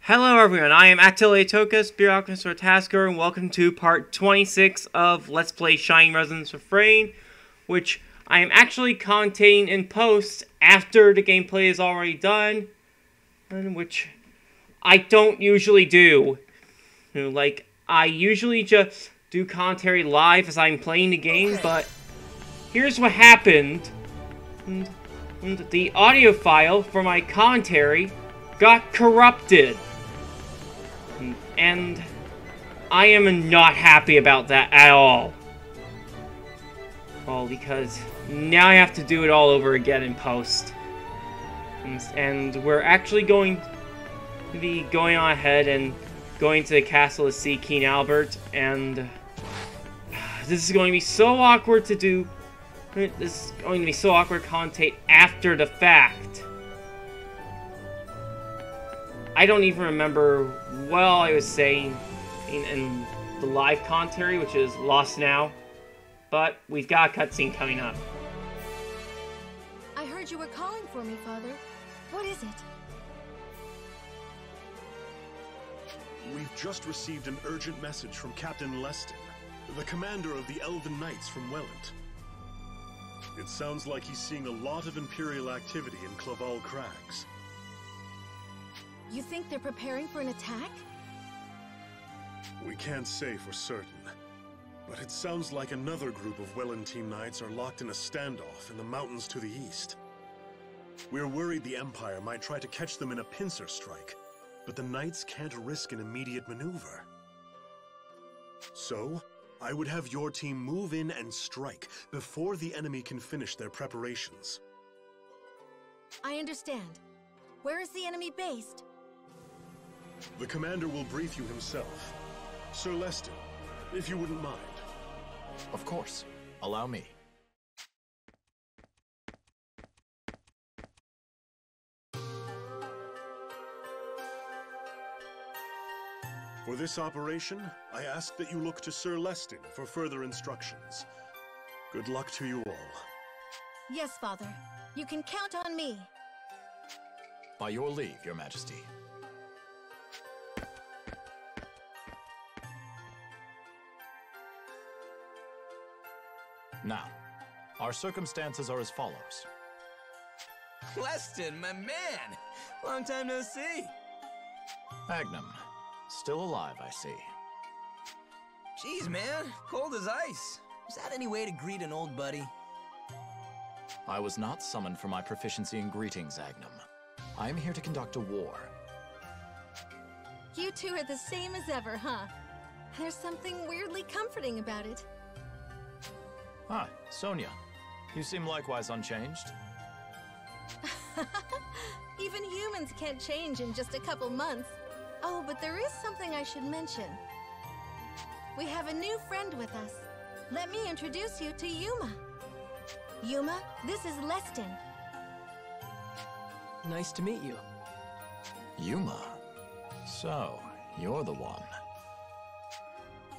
Hello everyone, I am Actile Toka, Spirit Alchemist or Tasker, and welcome to part 26 of Let's Play Shining Resonance Refrain, which I am actually commentating in post after the gameplay is already done, and which I don't usually do. I usually just do commentary live as I'm playing the game, but here's what happened. And the audio file for my commentary got corrupted. And I am not happy about that at all. Well, because now I have to do it all over again in post. And we're actually going to be going on ahead and going to the castle to see King Albert. And this is going to be so awkward to do. This is going to be so awkward to commentate after the fact. I don't even remember what all I was saying in the live commentary, which is lost now. But we've got a cutscene coming up. I heard you were calling for me, Father. What is it? We've just received an urgent message from Captain Leston, the commander of the Elven Knights from Wellant. It sounds like he's seeing a lot of imperial activity in Clavalle Crags. You think they're preparing for an attack? We can't say for certain, but it sounds like another group of Wellantine Knights are locked in a standoff in the mountains to the east. We're worried the Empire might try to catch them in a pincer strike, but the Knights can't risk an immediate maneuver. So, I would have your team move in and strike before the enemy can finish their preparations. I understand. Where is the enemy based? The commander will brief you himself. Sir Leston, if you wouldn't mind. Of course. Allow me. For this operation, I ask that you look to Sir Leston for further instructions. Good luck to you all. Yes, Father. You can count on me. By your leave, Your Majesty. Now, our circumstances are as follows. Leston, my man! Long time no see. Magnum, still alive, I see. Jeez, man, cold as ice. Is that any way to greet an old buddy? I was not summoned for my proficiency in greetings, Agnum. I am here to conduct a war. You two are the same as ever, huh? There's something weirdly comforting about it. Ah, Sonia. You seem likewise unchanged. Even humans can't change in just a couple months. Oh, but there is something I should mention. We have a new friend with us. Let me introduce you to Yuma. Yuma, this is Leston. Nice to meet you. Yuma. So, you're the one.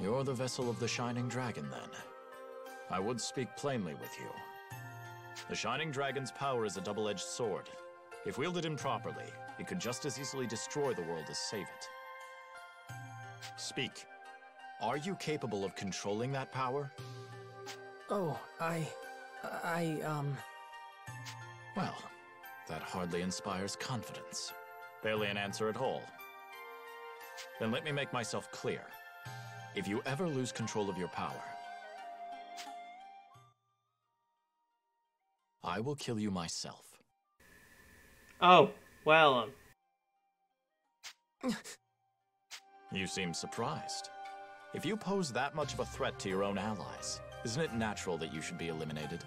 You're the vessel of the Shining Dragon, then. I would speak plainly with you. The Shining Dragon's power is a double-edged sword. If wielded improperly, it could just as easily destroy the world as save it. Speak. Are you capable of controlling that power? Oh, Well, that hardly inspires confidence. Barely an answer at all. Then let me make myself clear. If you ever lose control of your power, I will kill you myself. Oh, well, You seem surprised. If you pose that much of a threat to your own allies, isn't it natural that you should be eliminated?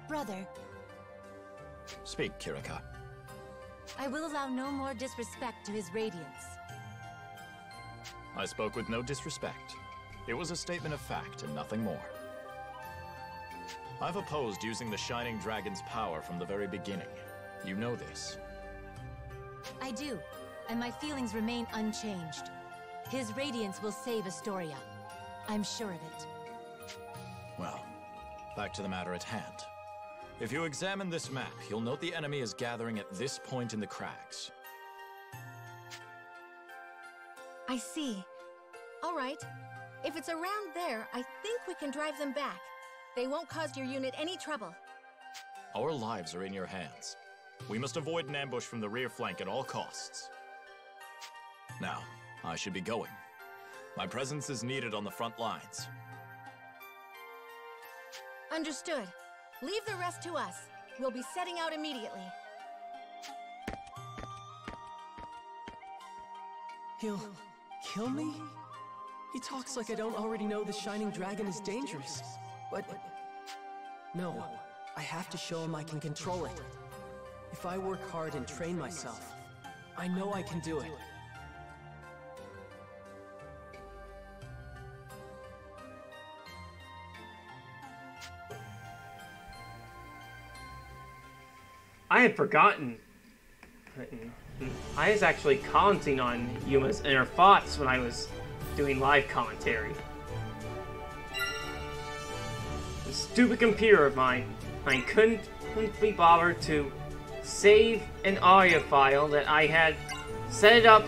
Brother, Speak, Kirika. I will allow no more disrespect to his radiance. I spoke with no disrespect. It was a statement of fact and nothing more. I've opposed using the Shining Dragon's power from the very beginning. You know this. I do, and my feelings remain unchanged. His radiance will save Astoria. I'm sure of it. Well, back to the matter at hand. If you examine this map, you'll note the enemy is gathering at this point in the crags. I see. All right. If it's around there, I think we can drive them back. They won't cause your unit any trouble. Our lives are in your hands. We must avoid an ambush from the rear flank at all costs. Now, I should be going. My presence is needed on the front lines. Understood. Leave the rest to us. We'll be setting out immediately. He'll kill me? He talks like I don't already know the Shining Dragon is dangerous. But no, I have to show him I can control it. If I work hard and train myself, I know I can do it. I had forgotten. I was actually commenting on Yuma's inner thoughts when I was doing live commentary. The stupid computer of mine, I couldn't be bothered to save an audio file that I had set it up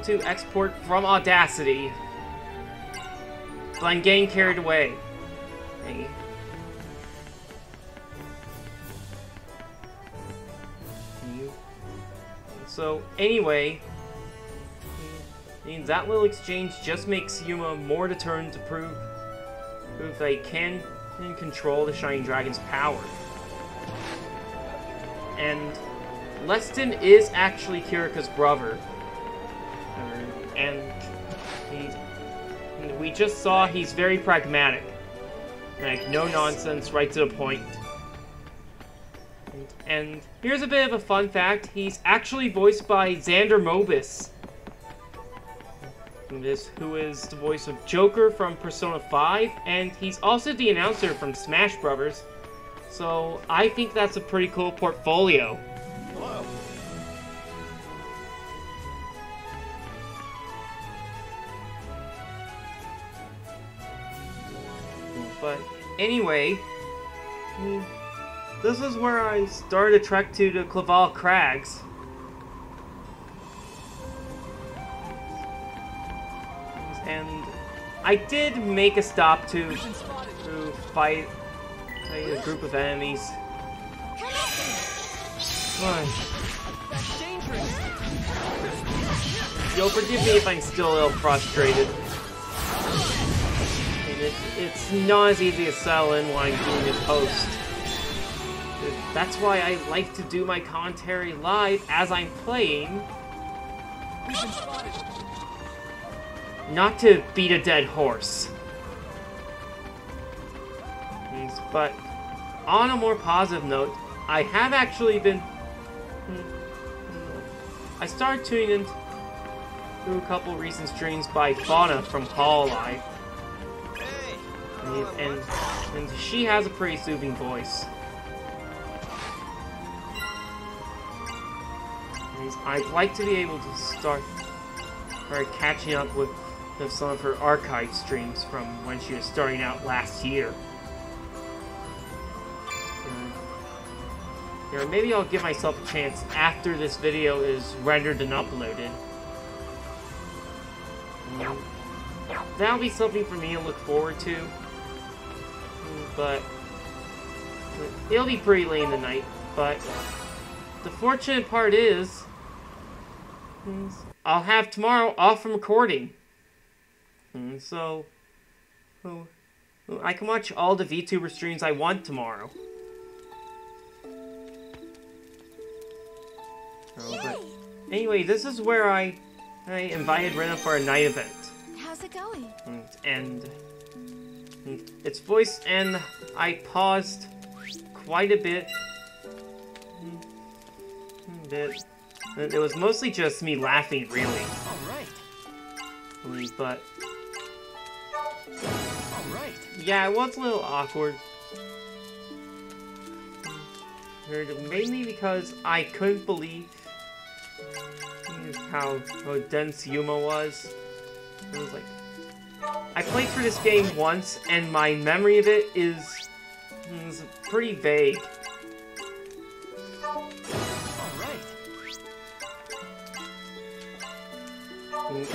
to export from Audacity, but I'm getting carried away. So anyway, that little exchange just makes Yuma more determined to prove they can control the Shining Dragon's power. And Leston is actually Kirika's brother. And we just saw he's very pragmatic. Like, no nonsense, right to the point. And here's a bit of a fun fact. He's actually voiced by Xander Mobus, who is the voice of Joker from Persona 5, and he's also the announcer from Smash Brothers. So I think that's a pretty cool portfolio. Hello. But anyway, this is where I started a trek to the Clavalle Crags. And I did make a stop to fight a group of enemies. Yo, forgive me if I'm still a little frustrated. And it's not as easy to settle in while I'm doing a post. That's why I like to do my commentary live as I'm playing. Not to beat a dead horse. But on a more positive note, I have actually been... I started tuning in through a couple recent streams by Fauna from Hololive. And she has a pretty soothing voice. I'd like to be able to start catching up with some of her archive streams from when she was starting out last year. Or maybe I'll give myself a chance after this video is rendered and uploaded. That'll be something for me to look forward to. But it'll be pretty late in the night. But the fortunate part is I'll have tomorrow off from recording. So I can watch all the VTuber streams I want tomorrow. But anyway, this is where I invited Rena for a night event. How's it going? And it's voiced, and I paused quite a bit. It was mostly just me laughing, really. But yeah, it was a little awkward. Mainly because I couldn't believe how dense Yuma was. It was like, I played through this game once, and my memory of it is pretty vague.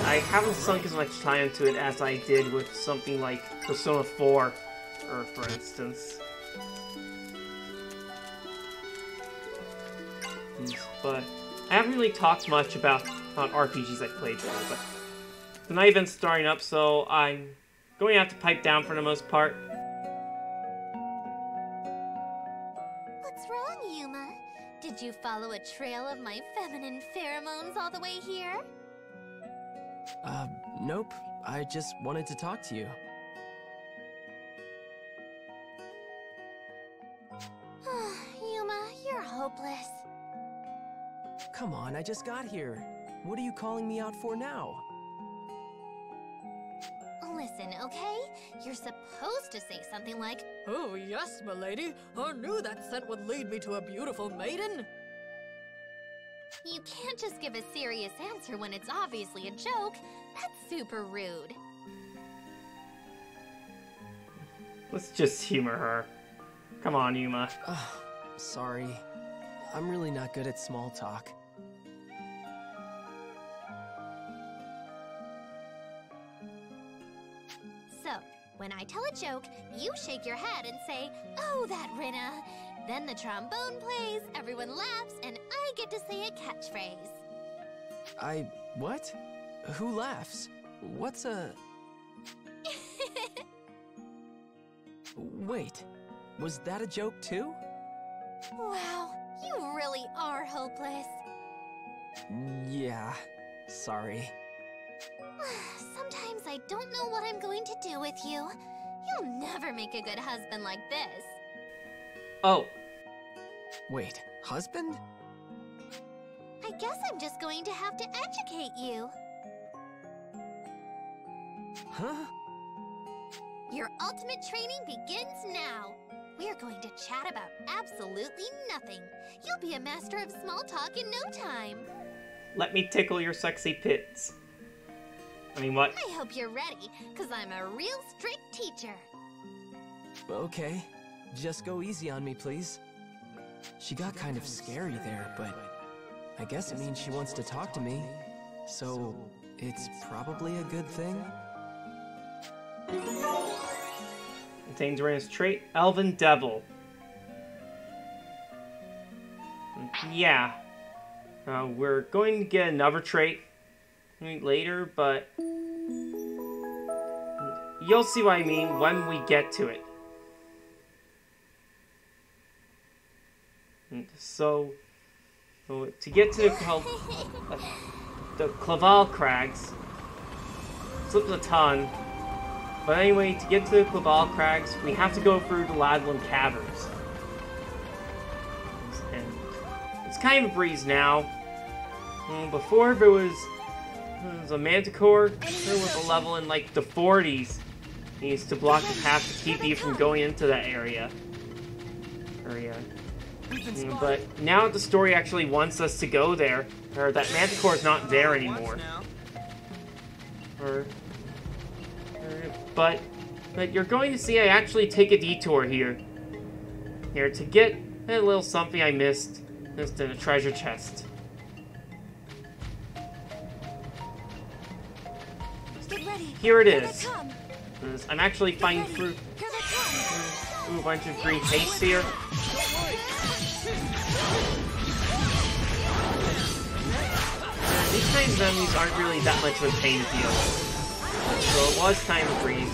I haven't sunk as much time into it as I did with something like Persona 4, for instance. But I haven't really talked much about RPGs I've played before, but the night event's starting up, so I'm going to have to pipe down for the most part. What's wrong, Yuma? Did you follow a trail of my feminine pheromones all the way here? Nope. I just wanted to talk to you. Yuma, you're hopeless. Come on, I just got here. What are you calling me out for now? Listen, okay? You're supposed to say something like, "Oh, yes, milady. I knew that scent would lead me to a beautiful maiden." you can't just give a serious answer when it's obviously a joke. That's super rude. Let's just humor her. Come on, Yuma. Sorry. I'm really not good at small talk. So, when I tell a joke, you shake your head and say, "Oh, that Rinna." Then the trombone plays, everyone laughs, and I get to say a catchphrase. What? Who laughs? What's a... Wait, was that a joke too? Wow, you really are hopeless. Yeah, sorry. Sometimes I don't know what I'm going to do with you. You'll never make a good husband like this. Oh. Wait, husband? I guess I'm just going to have to educate you. Huh? Your ultimate training begins now. We're going to chat about absolutely nothing. You'll be a master of small talk in no time. Let me tickle your sexy pits. I mean, what? I hope you're ready, because I'm a real strict teacher. Okay, just go easy on me, please. She got kind of scary there, but I guess it means she wants to talk to me. So, it's probably a good thing. Contains Rinna's trait, Elven Devil. Yeah. We're going to get another trait later, but you'll see what I mean when we get to it. So, to get to the Clavalle Crags, slips a ton. But anyway, to get to the Clavalle Crags, we have to go through the Ladlin Caverns. And it's kind of a breeze now. Before, there was a Manticore. There was a level in like the 40s. He used to block the path to keep you from going into that area. But now the story actually wants us to go there, or that Manticore is not there anymore. But you're going to see I actually take a detour here to get a little something I missed in a treasure chest. Here it is. I'm actually finding through a bunch of green paste here. These kinds of enemies aren't really that much of a pain to deal with. So it was time to breathe.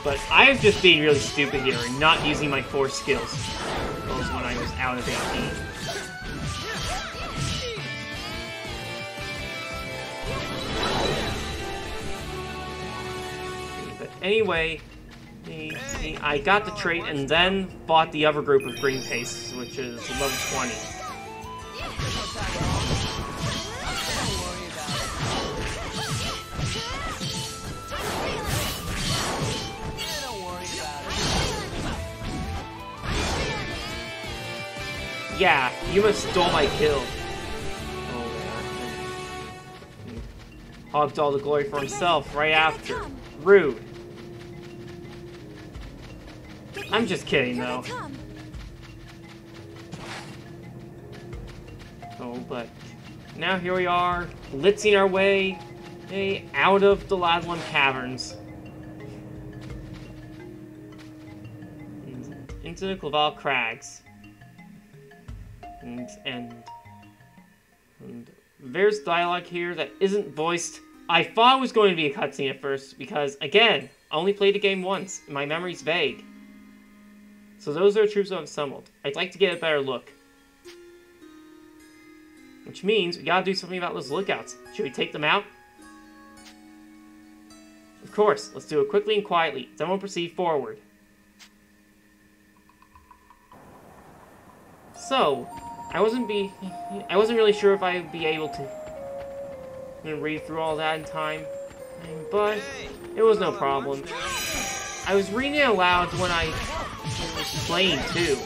But I was just being really stupid here and not using my 4 skills. Those when I was out of AP. But anyway, I got the trait and then fought the other group of green pastes, which is level 20. Yeah, Yuma stole my kill. Oh, man. Hogged all the glory for himself right after. Rude. I'm just kidding, though. Oh, but now here we are, blitzing our way out of the Ladlum Caverns. Into the Clavalle Crags. And there's dialogue here that isn't voiced. I thought it was going to be a cutscene at first, because, again, I only played the game once, and my memory's vague. So those are the troops I've assembled. I'd like to get a better look. Which means we gotta do something about those lookouts. Should we take them out? Of course, let's do it quickly and quietly, then we'll proceed forward. So, I wasn't really sure if I would be able to read through all that in time, but it was no problem. I was reading it aloud when I was playing too.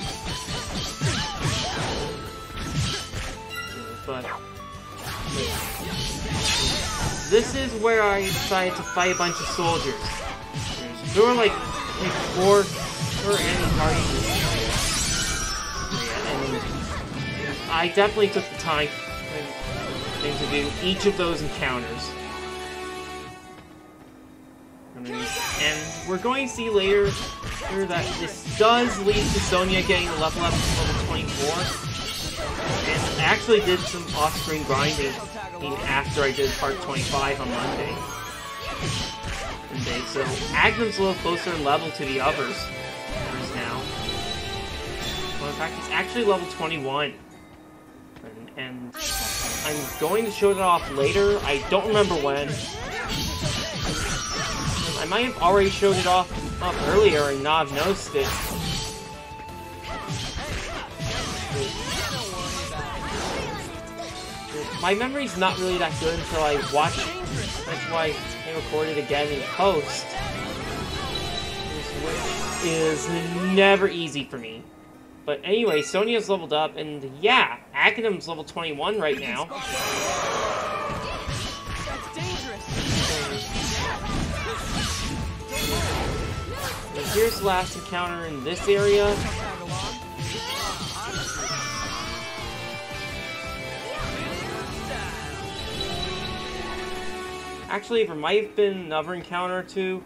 But this is where I decided to fight a bunch of soldiers. There were like four enemy parties. And I definitely took the time to do each of those encounters. And we're going to see later that this does lead to Sonia getting level up to level 24. And I actually did some off-screen grinding after I did part 25 on Monday. So Agnum's a little closer in level to the others now. Well, in fact, he's actually level 21. And I'm going to show that off later. I don't remember when. I might have already showed it off earlier and not have noticed it. My memory's not really that good until I watch it. That's why I record it again in post. Which is never easy for me. But anyway, Sonia's leveled up, and yeah, Agnum's level 21 right now. That's dangerous. And here's the last encounter in this area. Actually, there might have been another encounter or two.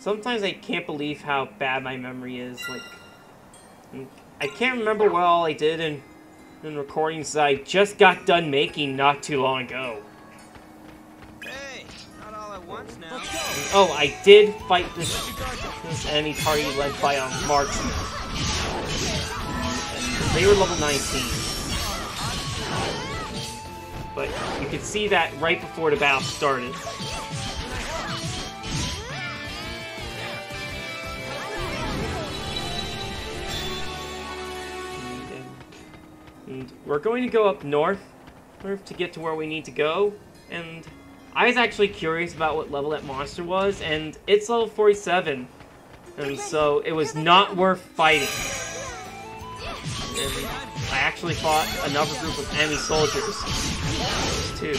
Sometimes I can't believe how bad my memory is. Like, I can't remember what all I did in recordings that I just got done making not too long ago. Hey, not all at once now. Oh, I did fight this enemy party led by a marksman. And they were level 19. But you could see that right before the battle started. And we're going to go up north to get to where we need to go. And I was actually curious about what level that monster was, and it's level 47. And so it was not worth fighting. And I actually fought another group of enemy soldiers, too.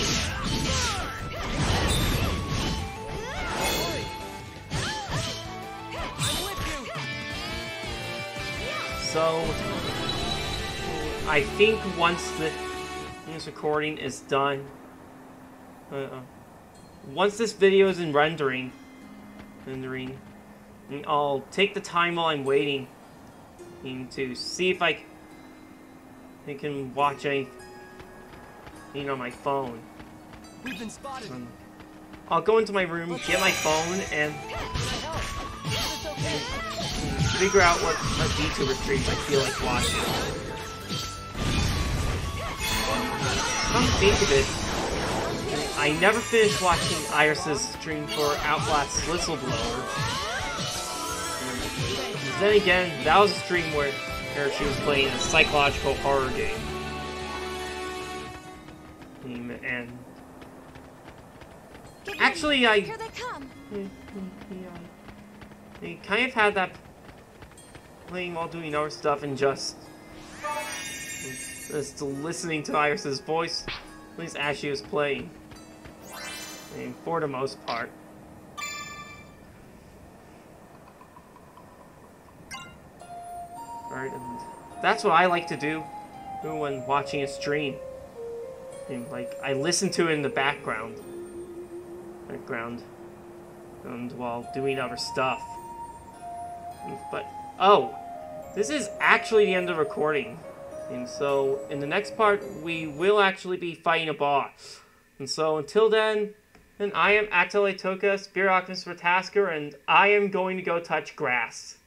So, I think once this recording is done, once this video is in rendering, I'll take the time while I'm waiting to see if I can watch anything on my phone. We've been spotted. I'll go into my room, get my phone, and figure out what VTuber streams I feel like watching. Come to think of it, I never finished watching Iris's stream for Outlast Whistleblower. Then again, that was a stream where she was playing a psychological horror game. And actually, I kind of had that playing while doing other stuff and just listening to Iris's voice, at least as she was playing. For the most part. Alright, and that's what I like to do when watching a stream. And, like, I listen to it in the background. And while doing other stuff. But, oh, this is actually the end of recording. And so, in the next part, we will actually be fighting a boss. And so, until then, I am Atelier Toka, Spirit Alchemist for Tasker, and I am going to go touch grass.